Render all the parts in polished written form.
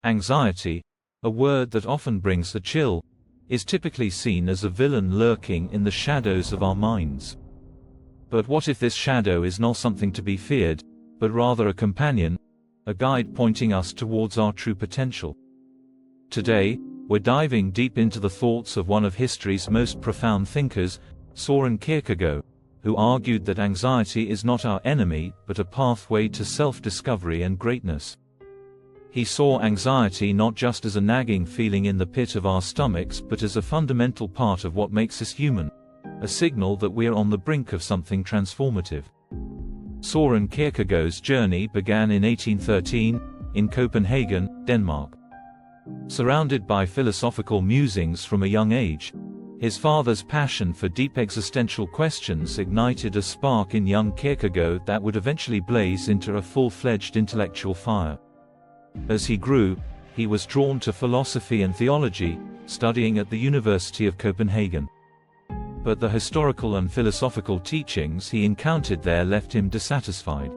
Anxiety, a word that often brings a chill, is typically seen as a villain lurking in the shadows of our minds. But what if this shadow is not something to be feared, but rather a companion, a guide pointing us towards our true potential? Today, we're diving deep into the thoughts of one of history's most profound thinkers, Soren Kierkegaard, who argued that anxiety is not our enemy but a pathway to self-discovery and greatness. He saw anxiety not just as a nagging feeling in the pit of our stomachs but as a fundamental part of what makes us human, a signal that we're on the brink of something transformative. Soren Kierkegaard's journey began in 1813, in Copenhagen, Denmark. Surrounded by philosophical musings from a young age, his father's passion for deep existential questions ignited a spark in young Kierkegaard that would eventually blaze into a full-fledged intellectual fire. As he grew, he was drawn to philosophy and theology, studying at the University of Copenhagen. But the historical and philosophical teachings he encountered there left him dissatisfied.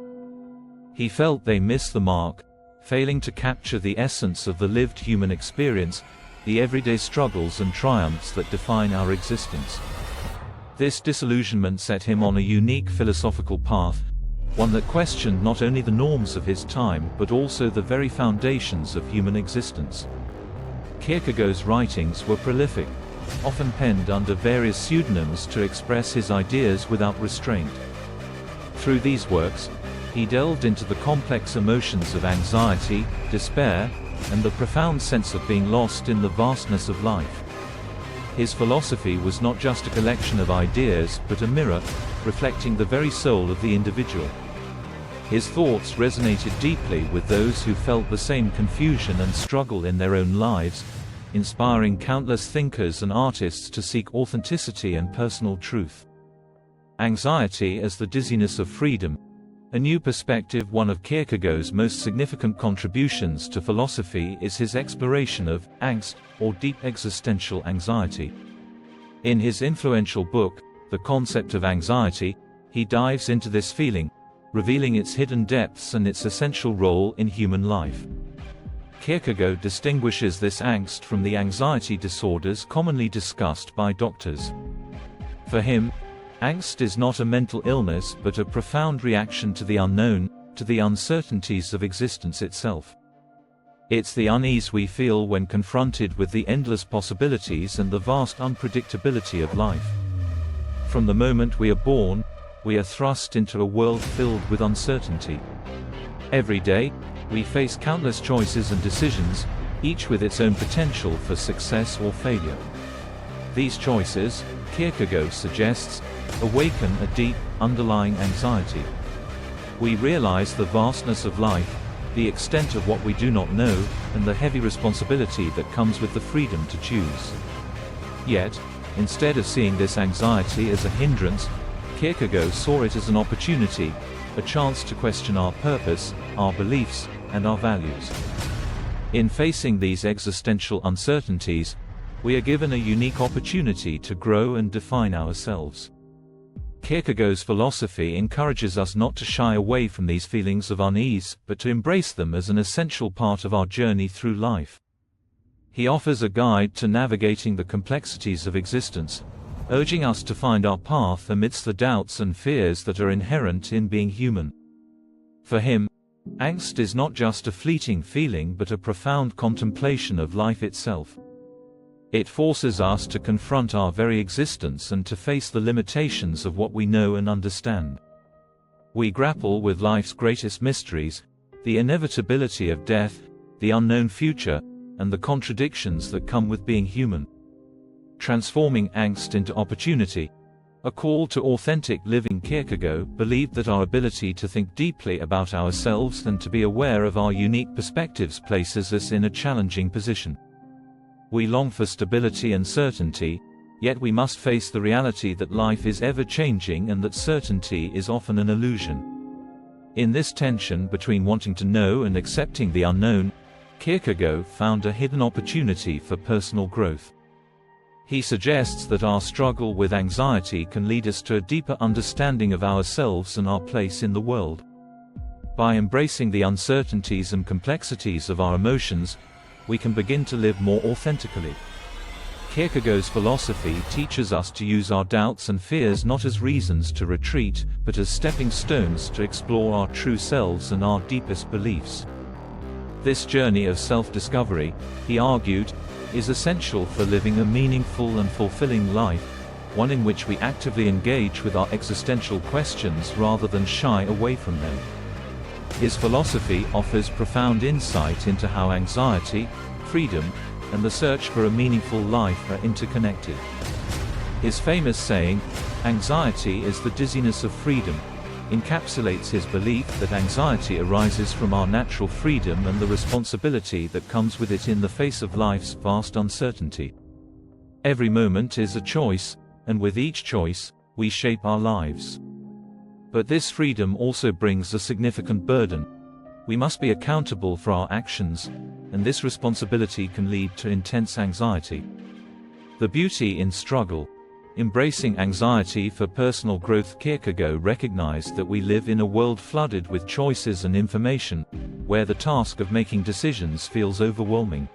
He felt they missed the mark, failing to capture the essence of the lived human experience, the everyday struggles and triumphs that define our existence. This disillusionment set him on a unique philosophical path, one that questioned not only the norms of his time but also the very foundations of human existence. Kierkegaard's writings were prolific, often penned under various pseudonyms to express his ideas without restraint. Through these works, he delved into the complex emotions of anxiety, despair, and the profound sense of being lost in the vastness of life. His philosophy was not just a collection of ideas but a mirror, reflecting the very soul of the individual. His thoughts resonated deeply with those who felt the same confusion and struggle in their own lives, inspiring countless thinkers and artists to seek authenticity and personal truth. Anxiety as the dizziness of freedom, a new perspective. One of Kierkegaard's most significant contributions to philosophy is his exploration of angst, or deep existential anxiety. In his influential book, The Concept of Anxiety, he dives into this feeling, revealing its hidden depths and its essential role in human life. Kierkegaard distinguishes this angst from the anxiety disorders commonly discussed by doctors. For him, angst is not a mental illness but a profound reaction to the unknown, to the uncertainties of existence itself. It's the unease we feel when confronted with the endless possibilities and the vast unpredictability of life. From the moment we are born, we are thrust into a world filled with uncertainty. Every day, we face countless choices and decisions, each with its own potential for success or failure. These choices, Kierkegaard suggests, awaken a deep, underlying anxiety. We realize the vastness of life, the extent of what we do not know, and the heavy responsibility that comes with the freedom to choose. Yet, instead of seeing this anxiety as a hindrance, Kierkegaard saw it as an opportunity, a chance to question our purpose, our beliefs, and our values. In facing these existential uncertainties, we are given a unique opportunity to grow and define ourselves. Kierkegaard's philosophy encourages us not to shy away from these feelings of unease, but to embrace them as an essential part of our journey through life. He offers a guide to navigating the complexities of existence, urging us to find our path amidst the doubts and fears that are inherent in being human. For him, angst is not just a fleeting feeling but a profound contemplation of life itself. It forces us to confront our very existence and to face the limitations of what we know and understand. We grapple with life's greatest mysteries, the inevitability of death, the unknown future, and the contradictions that come with being human. Transforming angst into opportunity, a call to authentic living. Kierkegaard believed that our ability to think deeply about ourselves and to be aware of our unique perspectives places us in a challenging position. We long for stability and certainty, yet we must face the reality that life is ever-changing and that certainty is often an illusion. In this tension between wanting to know and accepting the unknown, Kierkegaard found a hidden opportunity for personal growth. He suggests that our struggle with anxiety can lead us to a deeper understanding of ourselves and our place in the world. By embracing the uncertainties and complexities of our emotions, we can begin to live more authentically. Kierkegaard's philosophy teaches us to use our doubts and fears not as reasons to retreat, but as stepping stones to explore our true selves and our deepest beliefs. This journey of self-discovery, he argued, is essential for living a meaningful and fulfilling life, one in which we actively engage with our existential questions rather than shy away from them. His philosophy offers profound insight into how anxiety, freedom, and the search for a meaningful life are interconnected. His famous saying, "Anxiety is the dizziness of freedom," encapsulates his belief that anxiety arises from our natural freedom and the responsibility that comes with it in the face of life's vast uncertainty. Every moment is a choice, and with each choice, we shape our lives. But this freedom also brings a significant burden. We must be accountable for our actions, and this responsibility can lead to intense anxiety. The beauty in struggle. Embracing anxiety for personal growth. Kierkegaard recognized that we live in a world flooded with choices and information, where the task of making decisions feels overwhelming.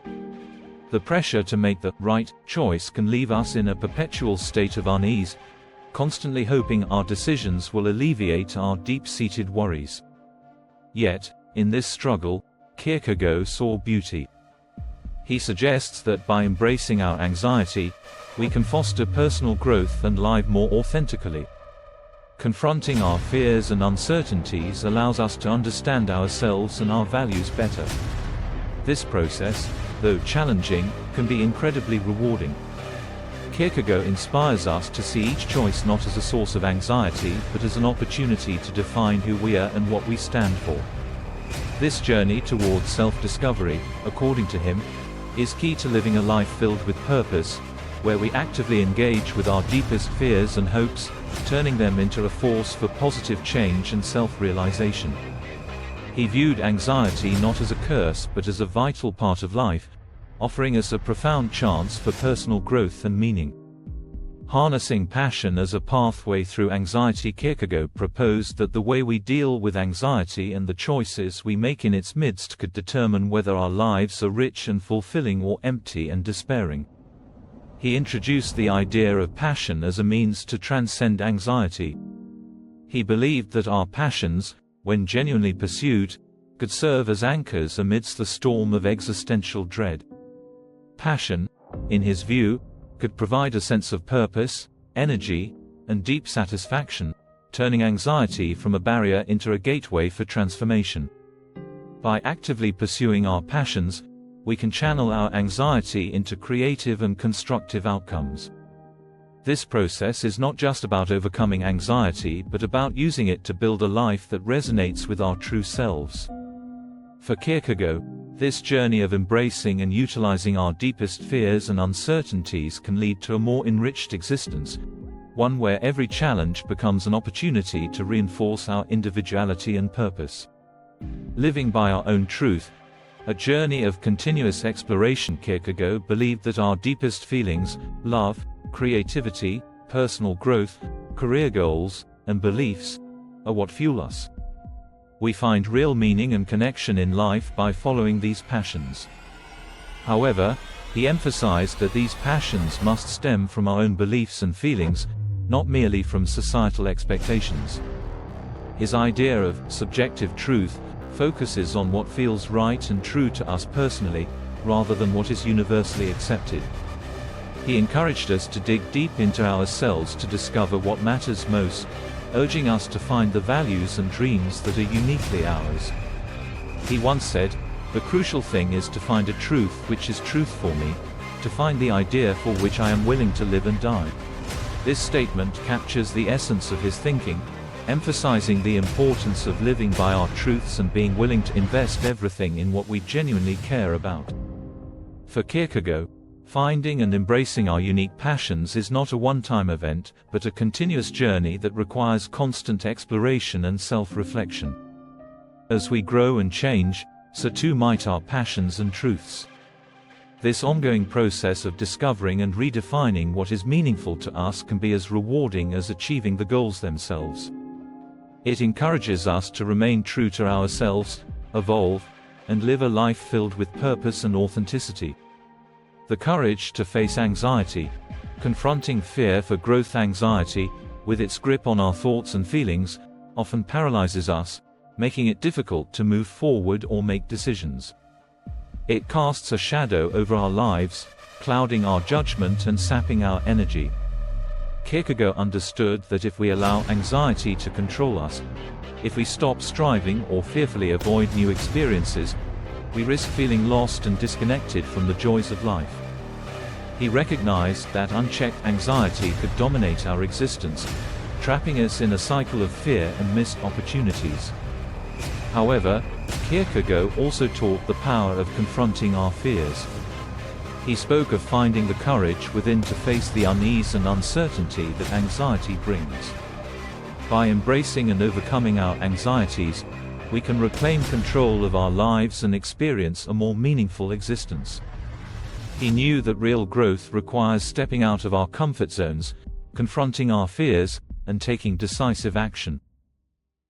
The pressure to make the right choice can leave us in a perpetual state of unease, constantly hoping our decisions will alleviate our deep-seated worries. Yet, in this struggle, Kierkegaard saw beauty. He suggests that by embracing our anxiety, we can foster personal growth and live more authentically. Confronting our fears and uncertainties allows us to understand ourselves and our values better. This process, though challenging, can be incredibly rewarding. Kierkegaard inspires us to see each choice not as a source of anxiety but as an opportunity to define who we are and what we stand for. This journey towards self-discovery, according to him, is key to living a life filled with purpose, where we actively engage with our deepest fears and hopes, turning them into a force for positive change and self-realization. He viewed anxiety not as a curse but as a vital part of life, offering us a profound chance for personal growth and meaning. Harnessing passion as a pathway through anxiety. Kierkegaard proposed that the way we deal with anxiety and the choices we make in its midst could determine whether our lives are rich and fulfilling or empty and despairing. He introduced the idea of passion as a means to transcend anxiety. He believed that our passions, when genuinely pursued, could serve as anchors amidst the storm of existential dread. Passion, in his view, could provide a sense of purpose, energy, and deep satisfaction, turning anxiety from a barrier into a gateway for transformation. By actively pursuing our passions, we can channel our anxiety into creative and constructive outcomes. This process is not just about overcoming anxiety but about using it to build a life that resonates with our true selves. For Kierkegaard, this journey of embracing and utilizing our deepest fears and uncertainties can lead to a more enriched existence, one where every challenge becomes an opportunity to reinforce our individuality and purpose. Living by our own truth, a journey of continuous exploration. Kierkegaard believed that our deepest feelings, love, creativity, personal growth, career goals, and beliefs, are what fuel us. We find real meaning and connection in life by following these passions. However, he emphasized that these passions must stem from our own beliefs and feelings, not merely from societal expectations. His idea of subjective truth focuses on what feels right and true to us personally, rather than what is universally accepted. He encouraged us to dig deep into ourselves to discover what matters most, urging us to find the values and dreams that are uniquely ours. He once said, "The crucial thing is to find a truth which is truth for me, to find the idea for which I am willing to live and die." This statement captures the essence of his thinking, emphasizing the importance of living by our truths and being willing to invest everything in what we genuinely care about. For Kierkegaard, finding and embracing our unique passions is not a one-time event, but a continuous journey that requires constant exploration and self-reflection. As we grow and change, so too might our passions and truths. This ongoing process of discovering and redefining what is meaningful to us can be as rewarding as achieving the goals themselves. It encourages us to remain true to ourselves, evolve, and live a life filled with purpose and authenticity. The courage to face anxiety. Confronting fear for growth. Anxiety, with its grip on our thoughts and feelings, often paralyzes us, making it difficult to move forward or make decisions. It casts a shadow over our lives, clouding our judgment and sapping our energy. Kierkegaard understood that if we allow anxiety to control us, if we stop striving or fearfully avoid new experiences, we risk feeling lost and disconnected from the joys of life. He recognized that unchecked anxiety could dominate our existence, trapping us in a cycle of fear and missed opportunities. However, Kierkegaard also taught the power of confronting our fears. He spoke of finding the courage within to face the unease and uncertainty that anxiety brings. By embracing and overcoming our anxieties, we can reclaim control of our lives and experience a more meaningful existence. He knew that real growth requires stepping out of our comfort zones, confronting our fears, and taking decisive action.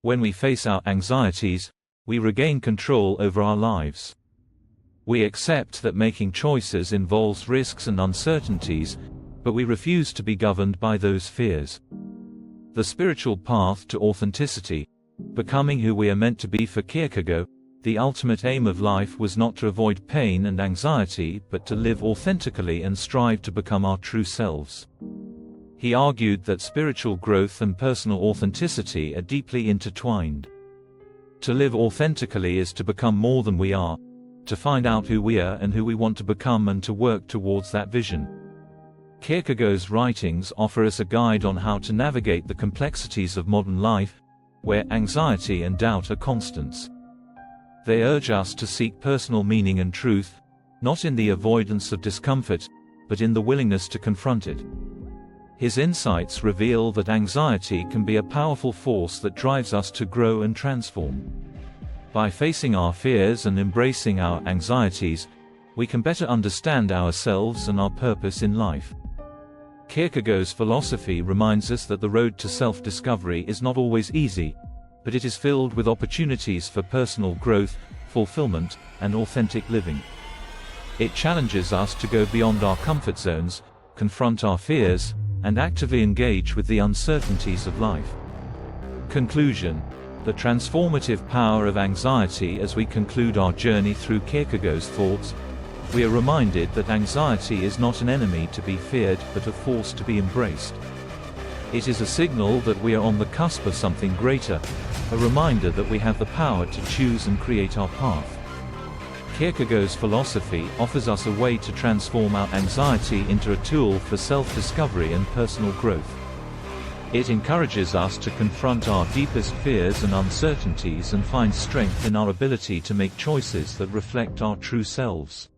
When we face our anxieties, we regain control over our lives. We accept that making choices involves risks and uncertainties, but we refuse to be governed by those fears. The spiritual path to authenticity, becoming who we are meant to be. For Kierkegaard, the ultimate aim of life was not to avoid pain and anxiety, but to live authentically and strive to become our true selves. He argued that spiritual growth and personal authenticity are deeply intertwined. To live authentically is to become more than we are, to find out who we are and who we want to become, and to work towards that vision. Kierkegaard's writings offer us a guide on how to navigate the complexities of modern life, where anxiety and doubt are constants. They urge us to seek personal meaning and truth, not in the avoidance of discomfort, but in the willingness to confront it. His insights reveal that anxiety can be a powerful force that drives us to grow and transform. By facing our fears and embracing our anxieties, we can better understand ourselves and our purpose in life. Kierkegaard's philosophy reminds us that the road to self-discovery is not always easy, but it is filled with opportunities for personal growth, fulfillment, and authentic living. It challenges us to go beyond our comfort zones, confront our fears, and actively engage with the uncertainties of life. Conclusion: the transformative power of anxiety. As we conclude our journey through Kierkegaard's thoughts, we are reminded that anxiety is not an enemy to be feared, but a force to be embraced. It is a signal that we are on the cusp of something greater, a reminder that we have the power to choose and create our path. Kierkegaard's philosophy offers us a way to transform our anxiety into a tool for self-discovery and personal growth. It encourages us to confront our deepest fears and uncertainties and find strength in our ability to make choices that reflect our true selves.